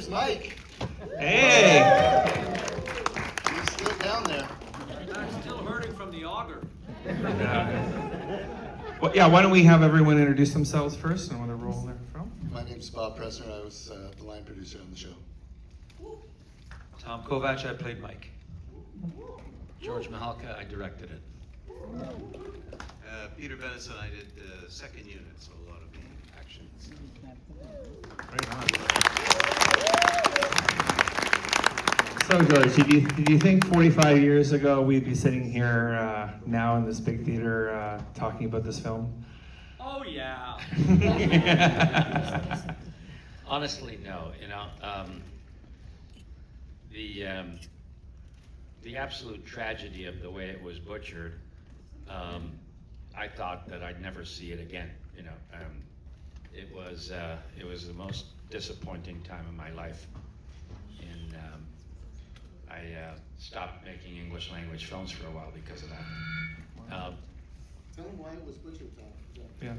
There's Mike. Hey! He's still down there. I'm still hurting from the auger. Well, yeah, why don't we have everyone introduce themselves first and what their role they're from? My name's Bob Presner. I was the line producer on the show. Tom Kovacs, I played Mike. George Milhalka, I directed it. Peter Bennison, I did the second unit, so a lot of the action. So, George, did you think 45 years ago we'd be sitting here now in this big theater talking about this film? Oh, yeah. Honestly, no. You know, the absolute tragedy of the way it was butchered, I thought that I'd never see it again. You know, it was the most disappointing time of my life, and I stopped making English language films for a while because of that. Tell him why it was butchered, Tom. Yeah.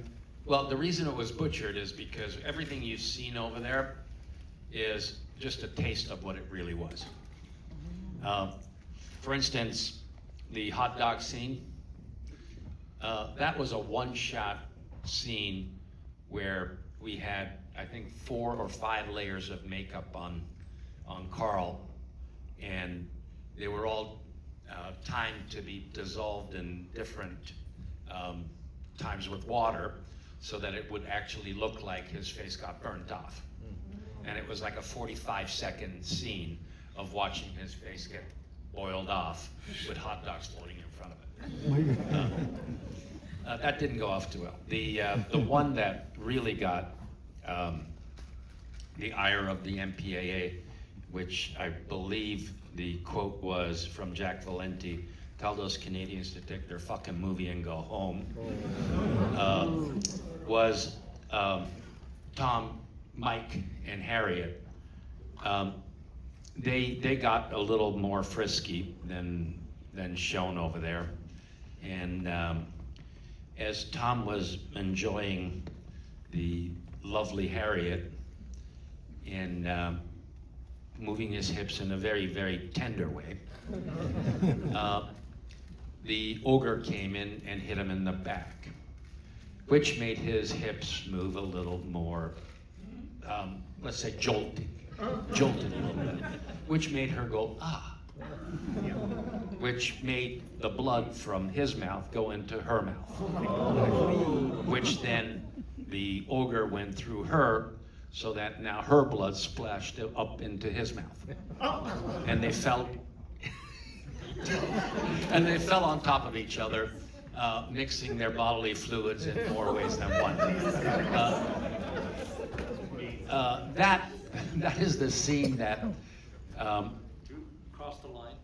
Well, the reason it was butchered is because everything you've seen over there is just a taste of what it really was. For instance, the hot dog scene, that was a one-shot scene where we had, I think, 4 or 5 layers of makeup on Carl, and they were all timed to be dissolved in different times with water so that it would actually look like his face got burnt off. And it was like a 45-second scene of watching his face get boiled off with hot dogs floating in front of it. That didn't go off too well. The one that really got the ire of the MPAA, which I believe the quote was from Jack Valenti, "Tell those Canadians to take their fucking movie and go home," was Tom, Mike, and Harriet. They got a little more frisky than shown over there, and as Tom was enjoying the lovely Harriet and moving his hips in a very, very tender way, the ogre came in and hit him in the back, which made his hips move a little more, let's say jolted a little bit, which made her go, ah, which made the blood from his mouth go into her mouth, which then the ogre went through her, so that now her blood splashed up into his mouth. And they fell on top of each other, mixing their bodily fluids in more ways than one. That is the scene that Cross the line.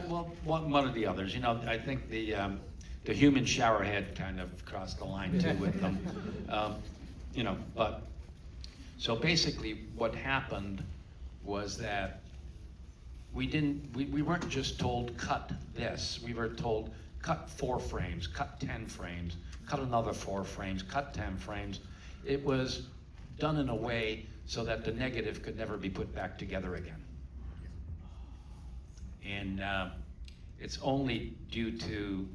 Well, one of the others. You know, I think the human showerhead kind of crossed the line too with them. You know, but so basically what happened was that we weren't just told cut this. We were told cut 4 frames, cut 10 frames, cut another 4 frames, cut 10 frames. It was done in a way so that the negative could never be put back together again. And it's only due to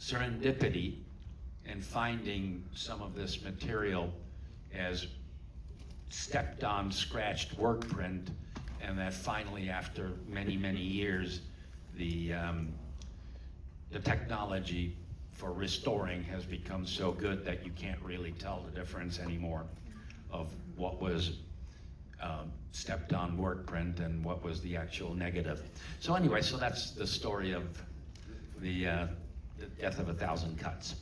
serendipity and finding some of this material as stepped on, scratched work print, and that finally, after many, many years, the technology for restoring has become so good that you can't really tell the difference anymore of what was stepped on work print and what was the actual negative. So anyway, so that's the story of the death of 1,000 cuts.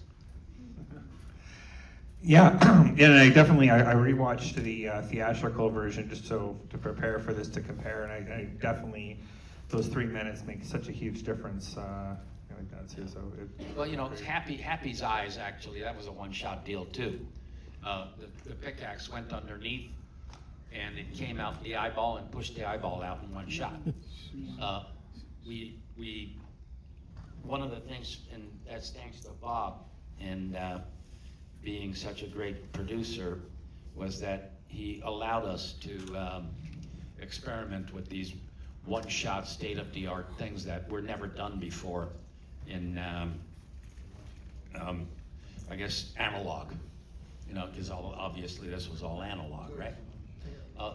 Yeah, and I rewatched the theatrical version just to prepare for this to compare, and I definitely, those 3 minutes make such a huge difference. Like that too. So well, you know, Happy's eyes, actually, that was a one-shot deal too. The pickaxe went underneath, and it came out the eyeball and pushed the eyeball out in one shot. One of the things, and that's thanks to Bob and being such a great producer, was that he allowed us to experiment with these one-shot, state-of-the-art things that were never done before in, I guess, analog. You know, because obviously this was all analog, right?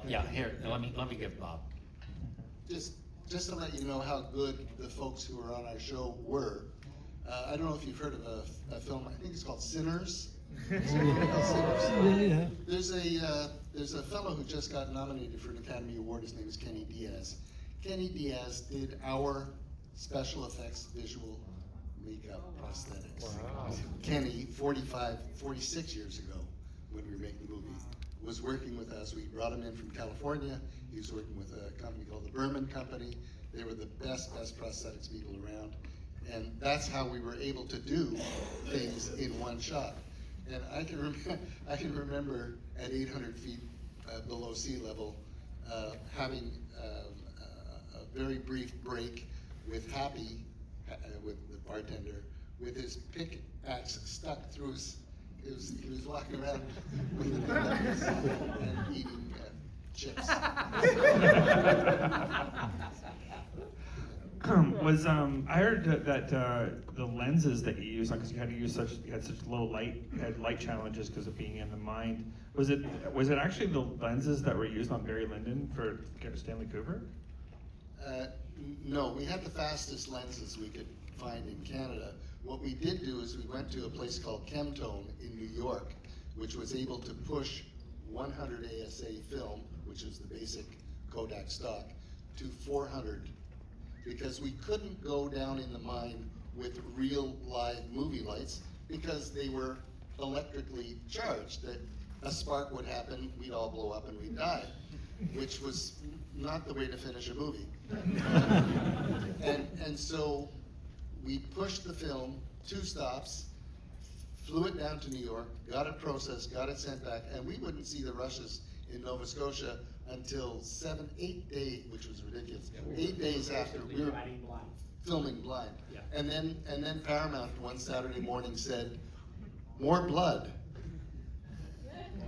Yeah, here, let me give Bob. Just to let you know how good the folks who were on our show were, I don't know if you've heard of a film, I think it's called Sinners. Yeah. There's a fellow who just got nominated for an Academy Award. His name is Kenny Diaz. Kenny Diaz did our special effects visual makeup prosthetics. Wow. Kenny, 46 years ago, when we were making the movie, was working with us. We brought him in from California. He was working with a company called the Berman Company. They were the best prosthetics people around. And that's how we were able to do things in one shot. And I can remember at 800 feet below sea level, having a very brief break with Happy, with the bartender, with his pickaxe stuck through his, he was walking around with the pickaxe and eating chips. I heard that the lenses that you use, because you had such low light, you had light challenges because of being in the mine. Was it actually the lenses that were used on Barry Lyndon for Stanley Kubrick? No, we had the fastest lenses we could find in Canada. What we did do is we went to a place called Chemtone in New York, which was able to push 100 ASA film, which is the basic Kodak stock, to 400, because we couldn't go down in the mine with real live movie lights because they were electrically charged, that a spark would happen, we'd all blow up and we'd die, which was not the way to finish a movie. And so we pushed the film 2 stops, flew it down to New York, got it processed, got it sent back, and we wouldn't see the rushes in Nova Scotia until 8 days, which was ridiculous. 8 days after we were filming blind. Yeah. And then Paramount one Saturday morning said, more blood.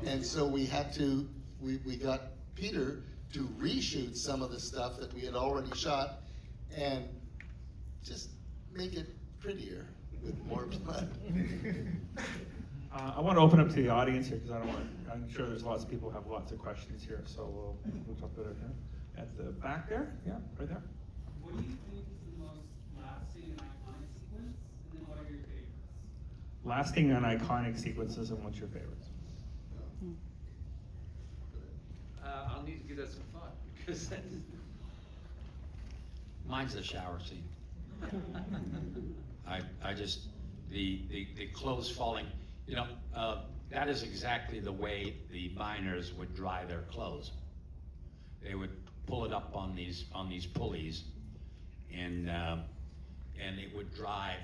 And so we got Peter to reshoot some of the stuff that we had already shot and just make it prettier with more blood. I want to open up to the audience here because I'm sure there's lots of people who have lots of questions here, so we'll talk about it at the back there. Yeah, right there. What do you think is the most lasting and iconic sequence, and then what are your favorites? Lasting and iconic sequences, and what's your favorites? I'll need to give that some thought because Mine's the shower scene. I just, the clothes falling, you know, that is exactly the way the miners would dry their clothes. They would pull it up on these pulleys, and it would dry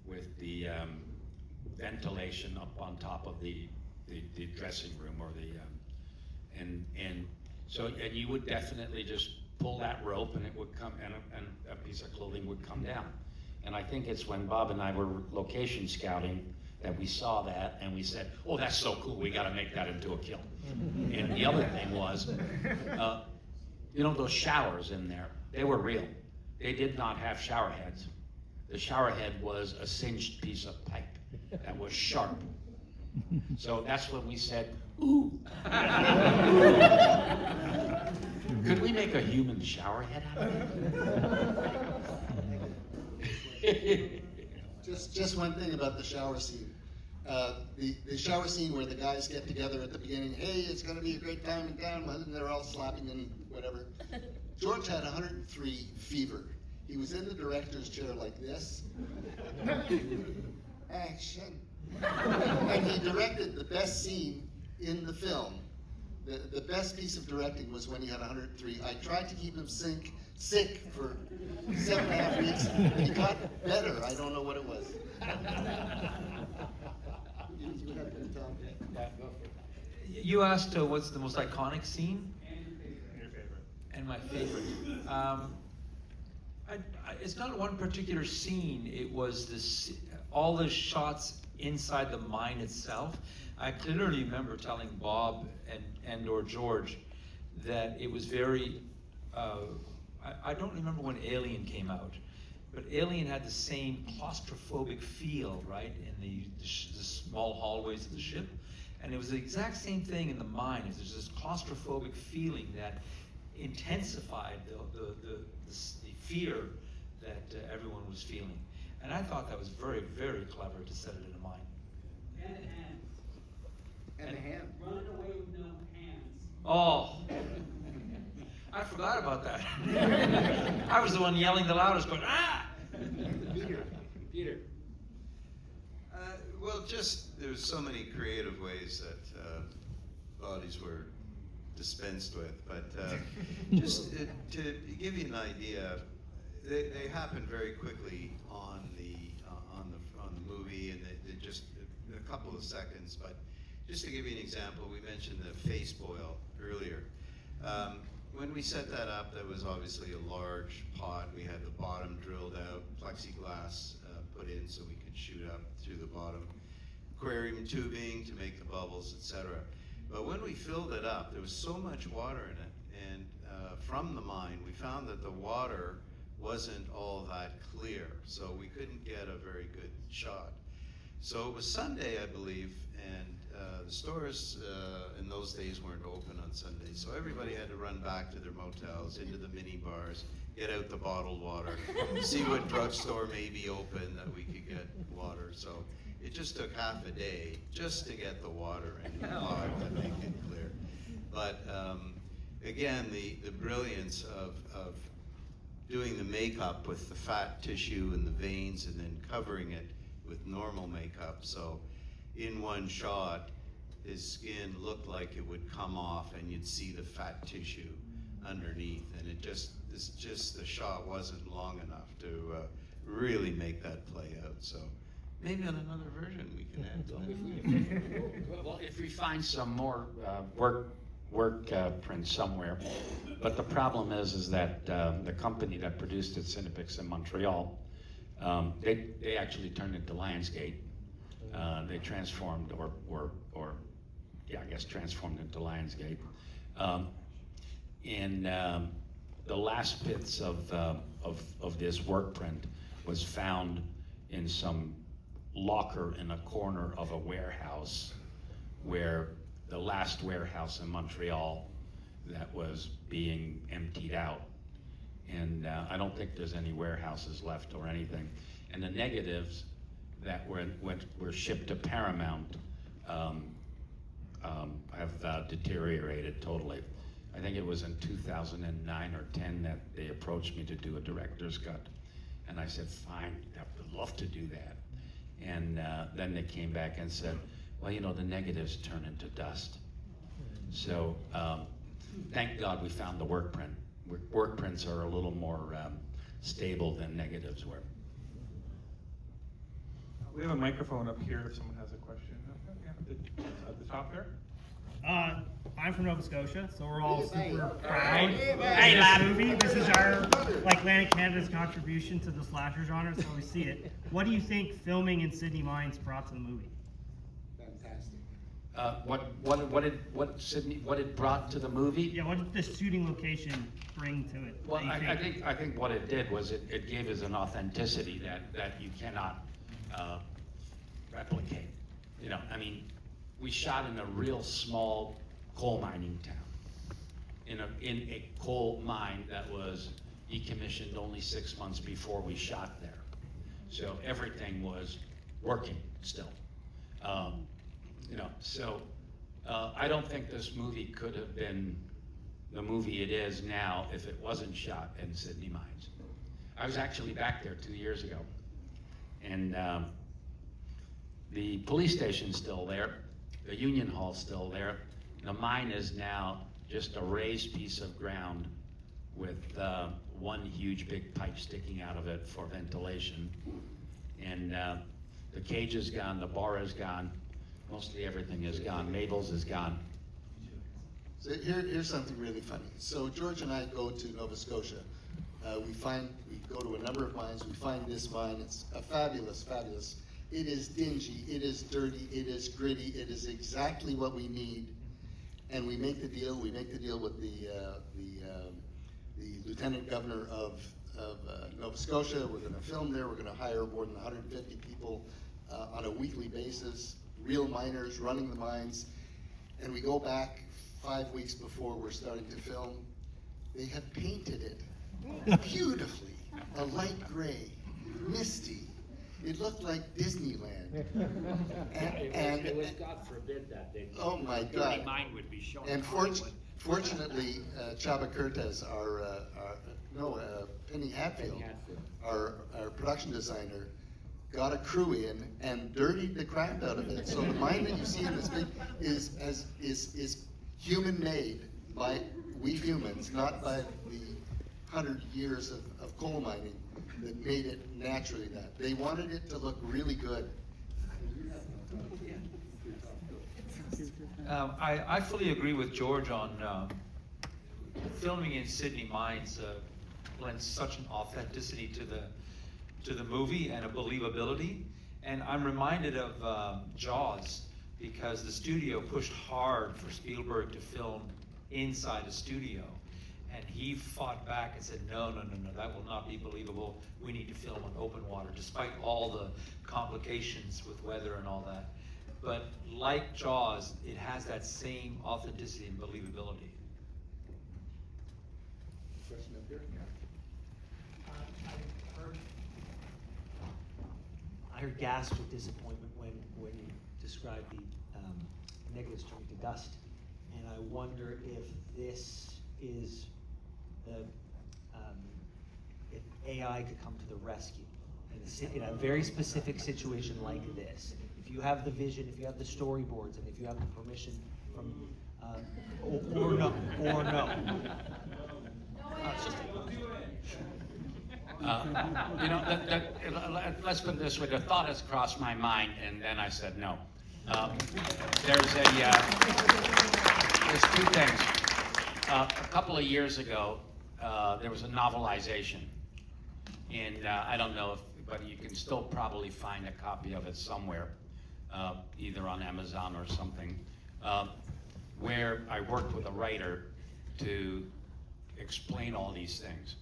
with the ventilation up on top of the dressing room or the and you would definitely just pull that rope and it would come and a piece of clothing would come down. And I think it's when Bob and I were location scouting that we saw that and we said, oh, that's so cool, we got to make that into a kiln. And the other thing was, you know, those showers in there, they were real. They did not have shower heads. The shower head was a singed piece of pipe that was sharp. So that's when we said, ooh. Could we make a human shower head out of it? Just one thing about the shower scene. The shower scene where the guys get together at the beginning, hey, it's going to be a great time in town, and they're all slapping and whatever. George had 103 fever. He was in the director's chair like this. Action. And he directed the best scene in the film. The best piece of directing was when he had 103. I tried to keep him sick for 7.5 weeks, and he got better. I don't know what it was. You have to tell me. you asked what's the most iconic scene And your favorite. and my favorite. It's not one particular scene. It was all the shots inside the mine itself. I clearly remember telling Bob and or George that it was very, I don't remember when Alien came out, but Alien had the same claustrophobic feel, right, in the small hallways of the ship. And it was the exact same thing in The Mine. There's this claustrophobic feeling that intensified the fear that everyone was feeling. And I thought that was very, very clever to set it in a mine. And hands. And a hand. Running away with no hands. Oh, I forgot about that. I was the one yelling the loudest, going, ah! Peter. Well, just there's so many creative ways that bodies were dispensed with, but just to give you an idea, they happened very quickly on the movie, and they just a couple of seconds. But just to give you an example, we mentioned the face boil earlier. When we set that up, that was obviously a large pot. We had the bottom drilled out, plexiglass put in so we could shoot up through the bottom, aquarium tubing to make the bubbles, etc. But when we filled it up, there was so much water in it, and from the mine, we found that the water wasn't all that clear, so we couldn't get a very good shot. So it was Sunday, I believe, and the stores in those days weren't open on Sundays, so everybody had to run back to their motels, into the mini bars, get out the bottled water, see what drugstore may be open that we could get water. So it just took half a day just to get the water in the pot to make it clear. But again, the brilliance of doing the makeup with the fat tissue and the veins and then covering it with normal makeup. So in one shot, his skin looked like it would come off and you'd see the fat tissue underneath. And the shot wasn't long enough to really make that play out. So maybe on another version we can add to that. Well, if we find some more work prints somewhere, but the problem is that the company that produced it, Cinepix in Montreal, they actually turned it to Lionsgate. They transformed transformed into Lionsgate. And the last bits of this work print was found in some locker in a corner of a warehouse, where the last warehouse in Montreal that was being emptied out. And I don't think there's any warehouses left or anything. And the negatives that were shipped to Paramount have deteriorated totally. I think it was in 2009 or 10 that they approached me to do a director's cut. And I said, fine, I would love to do that. And then they came back and said, well, you know, the negatives turn into dust. So thank God we found the work print. Work prints are a little more stable than negatives were. We have a microphone up here if someone has a question. Yeah, at the top there. I'm from Nova Scotia, so we're all super proud of Hey, this lad. movie. This is our, like, Atlantic Canada's contribution to the slasher genre, so we see it. What do you think filming in Sydney Mines brought to the movie? Fantastic. What it brought to the movie? Yeah, what did the shooting location bring to it? Well, that you I think what it did was it gave us an authenticity that you cannot replicate. You know, I mean, we shot in a real small coal mining town, in a coal mine that was decommissioned only 6 months before we shot there. So everything was working still. You know, so I don't think this movie could have been the movie it is now if it wasn't shot in Sydney Mines. I was actually back there 2 years ago, and the police station's still there, the Union Hall's still there. The mine is now just a raised piece of ground with one huge big pipe sticking out of it for ventilation. And the cage is gone, the bar is gone, mostly everything is gone. Mabel's is gone. So here's something really funny. So George and I go to Nova Scotia. We go to a number of mines. We find this mine. It's a fabulous, fabulous It is dingy, it is dirty, it is gritty, it is exactly what we need. And we make the deal with the Lieutenant Governor of Nova Scotia. We're gonna film there, we're gonna hire more than 150 people on a weekly basis, real miners running the mines. And we go back 5 weeks before we're starting to film. They have painted it beautifully, a light gray, misty. It looked like Disneyland. It was God forbid that they. Oh my God. Mine would be shown. And fortunately, Chaba Curtis, Penny Hatfield, our production designer, got a crew in and dirtied the crap out of it. So the mine that you see in this big is human-made by we humans, not by the 100 years of coal mining that made it naturally that. They wanted it to look really good. I fully agree with George on filming in Sydney Mines lends such an authenticity to the movie and a believability. And I'm reminded of Jaws, because the studio pushed hard for Spielberg to film inside a studio. And he fought back and said, no, that will not be believable. We need to film on open water, despite all the complications with weather and all that. But like Jaws, it has that same authenticity and believability. Question up here? I heard gasps with disappointment when you described the negatives turning to dust. And I wonder if this is if AI could come to the rescue in a very specific situation like this. If you have the vision, if you have the storyboards, and if you have the permission from, or no. Let's put it this way, the thought has crossed my mind, and then I said no. There's two things. A couple of years ago, there was a novelization, and I don't know but you can still probably find a copy of it somewhere, either on Amazon or something, where I worked with a writer to explain all these things.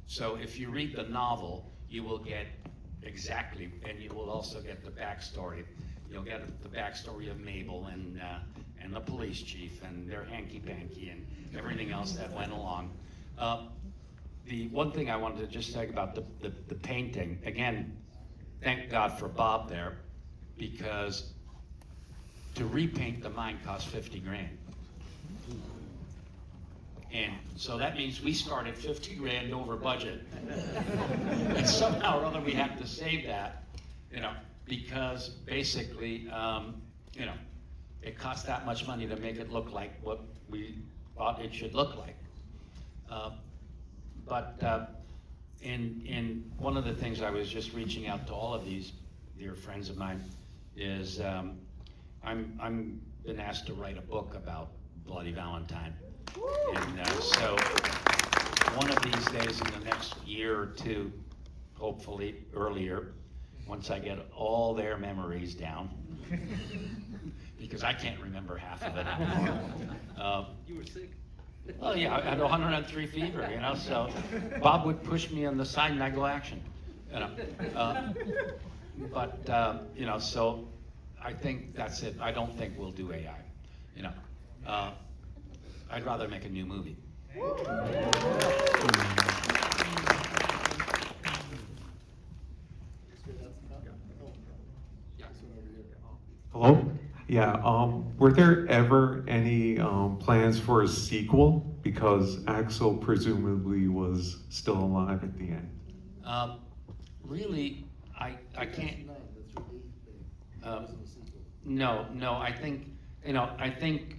So if you read the novel, you will get exactly, and you will also get the backstory. You'll get the backstory of Mabel and the police chief and their hanky-panky and everything else that went along. The one thing I wanted to just say about the painting, again, thank God for Bob there, because to repaint the mine cost 50 grand. And so that means we started 50 grand over budget. And somehow or other we have to save that, because basically, it costs that much money to make it look like what we thought it should look like. But in one of the things I was just reaching out to all of these dear friends of mine is I'm been asked to write a book about Bloody Valentine. And so one of these days in the next year or two, hopefully earlier, once I get all their memories down, because I can't remember half of it anymore. You were sick. Well, yeah, I had 103 fever, so Bob would push me on the side and I go action, so I think that's it. I don't think we'll do AI, I'd rather make a new movie. Hello? Yeah, were there ever any plans for a sequel? Because Axel presumably was still alive at the end. Really, I can't. No, I think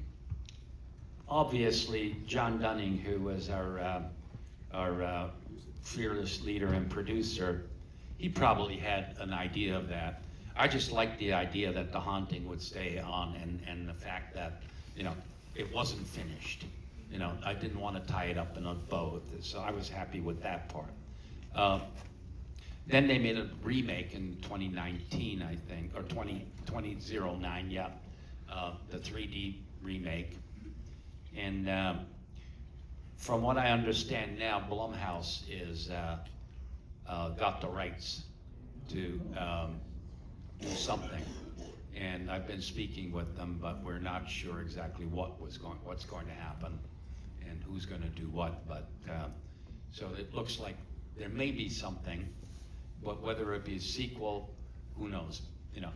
obviously John Dunning, who was our fearless leader and producer, he probably had an idea of that. I just liked the idea that the haunting would stay on, and the fact that it wasn't finished. I didn't want to tie it up in a bow, so I was happy with that part. Then they made a remake in 2019, I think, or 2009, yeah, the 3D remake. And from what I understand now, Blumhouse is got the rights to do something. And I've been speaking with them, but we're not sure exactly what's going to happen and who's going to do what. But so it looks like there may be something, but whether it be a sequel, who knows? You know,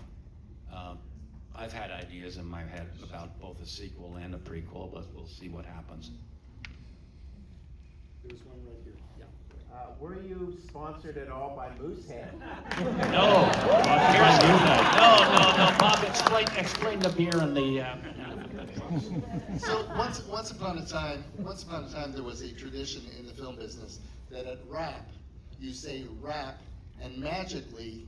I've had ideas in my head about both a sequel and a prequel, but we'll see what happens. There's one right here. Yeah. Were you sponsored at all by Moosehead? No. No, Bob, explain the beer and the. So once upon a time, there was a tradition in the film business that at wrap, you say wrap, and magically,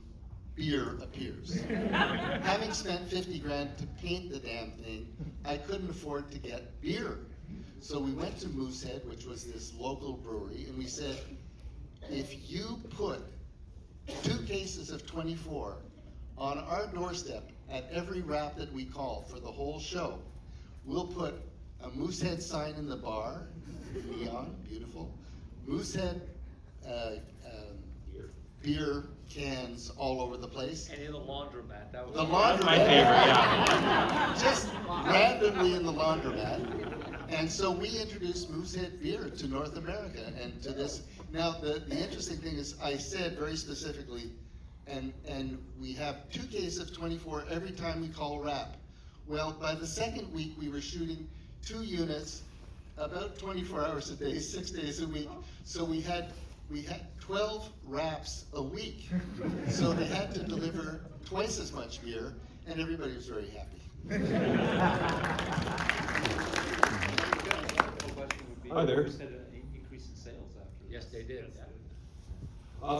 beer appears. Having spent 50 grand to paint the damn thing, I couldn't afford to get beer. So we went to Moosehead, which was this local brewery, and we said, if you put 2 cases of 24 on our doorstep at every wrap that we call for the whole show, we'll put a Moosehead sign in the bar, neon, beautiful, Moosehead beer cans all over the place. And in the laundromat, that was The laundromat. my favorite, yeah. Just randomly in the laundromat. And so we introduced Moosehead beer to North America and to this. Now, the interesting thing is I said very specifically, and we have 2 cases of 24 every time we call wrap. Well, by the second week, we were shooting 2 units, about 24 hours a day, 6 days a week. So we had 12 wraps a week. So they had to deliver twice as much beer, and everybody was very happy. Hi there. Had an increase in sales after. Yes, they did.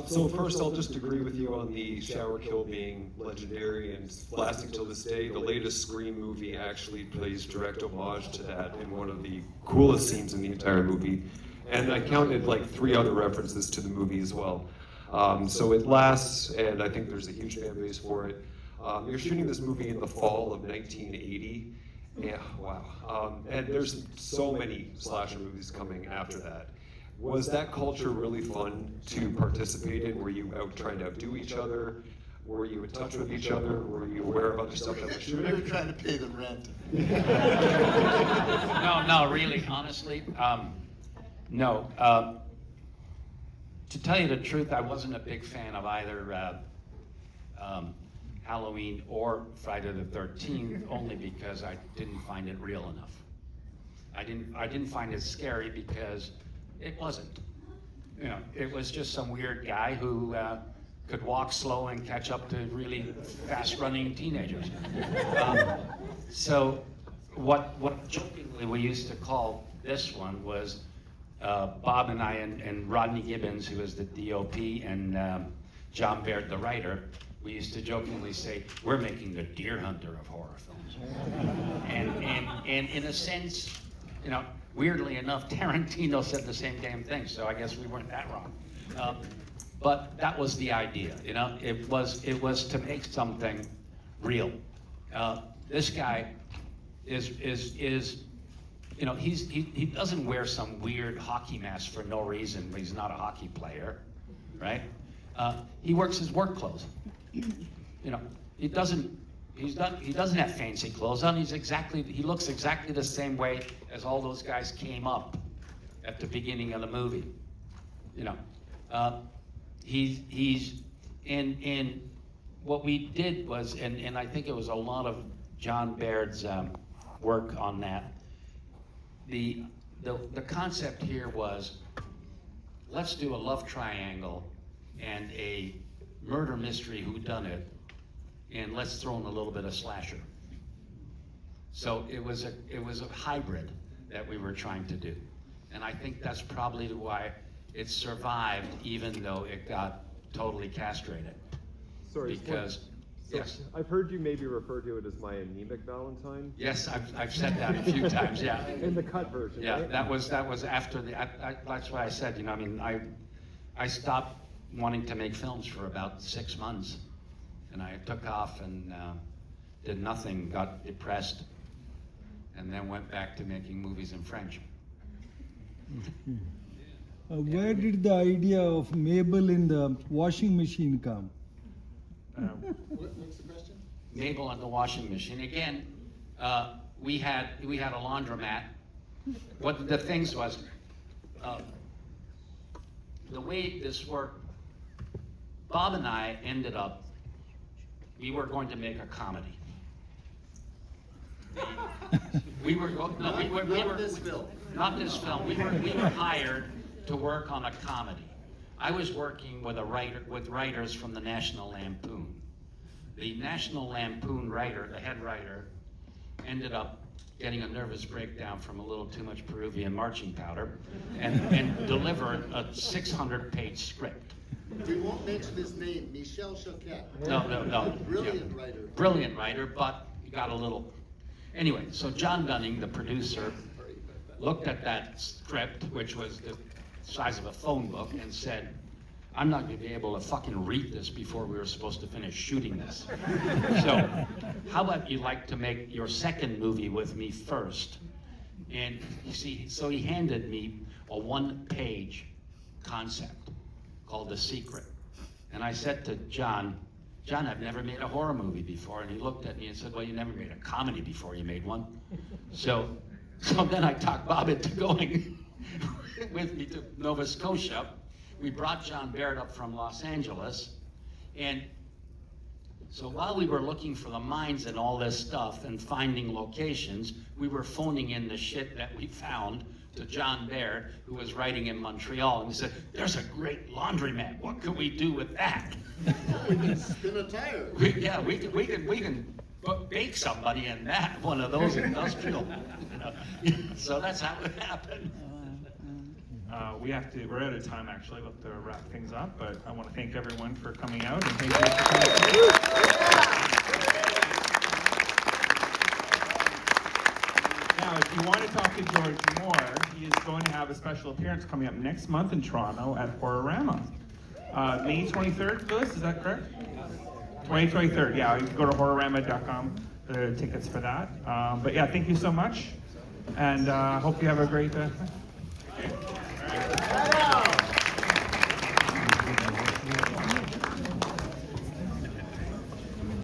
So first, I'll just agree with you on the shower kill being legendary and lasting till this day. The latest Scream movie actually plays direct homage to that in one of the coolest scenes in the entire movie. And I counted like 3 other references to the movie as well. So it lasts, and I think there's a huge fan base for it. You're shooting this movie in the fall of 1980. Yeah, wow. And there's so many slasher movies coming after that. Was that culture really fun to participate in? Were you out trying to outdo each other? Were you in touch with each other? Were you aware of other stuff that was We were shooting? trying to pay the rent. No, really, honestly, no. To tell you the truth, I wasn't a big fan of either Halloween or Friday the 13th, only because I didn't find it real enough. I didn't find it scary because it wasn't. You know, it was just some weird guy who could walk slow and catch up to really fast-running teenagers. So what jokingly we used to call this one was Bob and I and Rodney Gibbons, who was the DOP, and John Baird, the writer, we used to jokingly say, we're making the Deer Hunter of horror films. And in a sense, you know, weirdly enough, Tarantino said the same damn thing, so I guess we weren't that wrong. But that was the idea, you know. It was to make something real. This guy is you know, he doesn't wear some weird hockey mask for no reason. He's not a hockey player, right? He wears his work clothes. You know, he doesn't have fancy clothes on. He looks exactly the same way as all those guys came up at the beginning of the movie. You know, and what we did was, and I think it was a lot of John Baird's work on that. The concept here was, let's do a love triangle and a murder mystery whodunit, and let's throw in a little bit of slasher. So it was a hybrid that we were trying to do, and I think that's probably why it survived, even though it got totally castrated. Sorry, Because yes, I've heard you maybe refer to it as my anemic Valentine. yes, I've said that a few times. Yeah. In the cut version, Yeah, right? that was after that's why I said, you know, I mean, I stopped wanting to make films for about 6 months. And I took off and did nothing, got depressed, and then went back to making movies in French. Where did the idea of Mabel in the washing machine come? What's the question? Mabel and the washing machine. Again, we had a laundromat. What the things was, the way this worked, Bob and I ended up, we were going to make a comedy. We were Not this film. Not this film. We were hired to work on a comedy. I was working with writers from the National Lampoon. The National Lampoon writer, the head writer, ended up getting a nervous breakdown from a little too much Peruvian marching powder and delivered a 600-page script. We won't mention his name, Michel Choquette. No. Brilliant writer. Brilliant writer, but he got a little... Anyway, so John Gunning, the producer, looked at that script, which was the size of a phone book, and said, I'm not going to be able to fucking read this before we were supposed to finish shooting this. So, how about you like to make your second movie with me first? And you see, so he handed me a 1-page concept called The Secret. And I said to John, I've never made a horror movie before. And he looked at me and said, well, you never made a comedy before you made one. So then I talked Bob into going with me to Nova Scotia. We brought John Baird up from Los Angeles. And so while we were looking for the mines and all this stuff and finding locations, we were phoning in the shit that we found to John Baird, who was writing in Montreal. And he said, there's a great laundromat. What can we do with that? We can spin a tire. We can bake somebody in that, one of those industrial. So that's how it happened. We're out of time actually. We'll have to wrap things up, but I want to thank everyone for coming out and thank you for coming. Now, if you want to talk to George more, he is going to have a special appearance coming up next month in Toronto at Horrorama. May 23rd, Louis, is that correct? 23rd, yeah. You can go to horrorama.com for tickets for that. But yeah, thank you so much, and hope you have a great